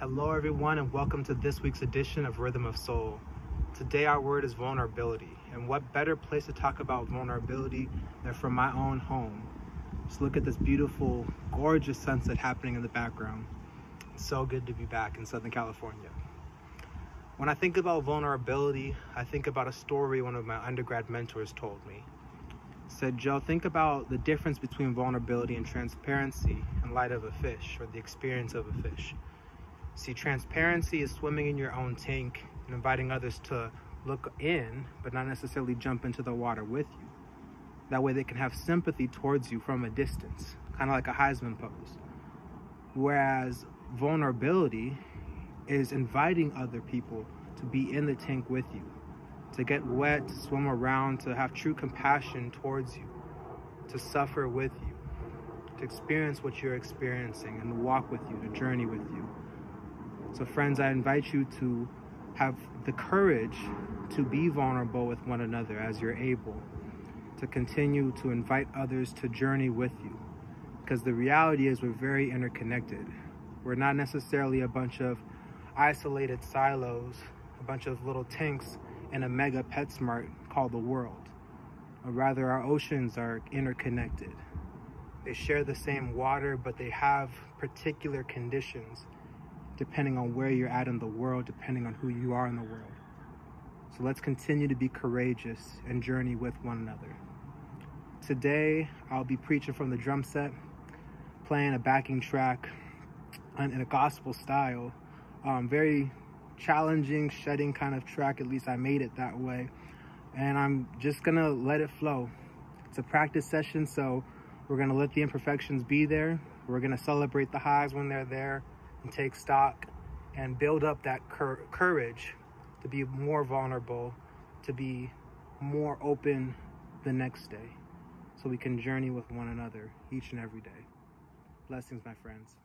Hello everyone and welcome to this week's edition of Rhythm of Soul. Today our word is vulnerability, and what better place to talk about vulnerability than from my own home. Just look at this beautiful, gorgeous sunset happening in the background. It's so good to be back in Southern California. When I think about vulnerability, I think about a story one of my undergrad mentors told me. He said, Joe, think about the difference between vulnerability and transparency in light of a fish, or the experience of a fish. See, transparency is swimming in your own tank and inviting others to look in, but not necessarily jump into the water with you. That way they can have sympathy towards you from a distance, kind of like a Heisman pose. Whereas vulnerability is inviting other people to be in the tank with you, to get wet, to swim around, to have true compassion towards you, to suffer with you, to experience what you're experiencing and walk with you, to journey with you. So friends, I invite you to have the courage to be vulnerable with one another as you're able, to continue to invite others to journey with you. Because the reality is we're very interconnected. We're not necessarily a bunch of isolated silos, a bunch of little tanks in a mega PetSmart called the world. Or rather, our oceans are interconnected. They share the same water, but they have particular conditions depending on where you're at in the world, depending on who you are in the world. So let's continue to be courageous and journey with one another. Today, I'll be preaching from the drum set, playing a backing track in a gospel style. Very challenging, shedding kind of track, at least I made it that way. And I'm just gonna let it flow. It's a practice session, so we're gonna let the imperfections be there. We're gonna celebrate the highs when they're there, and take stock and build up that courage to be more vulnerable, to be more open the next day, so we can journey with one another each and every day. Blessings, my friends.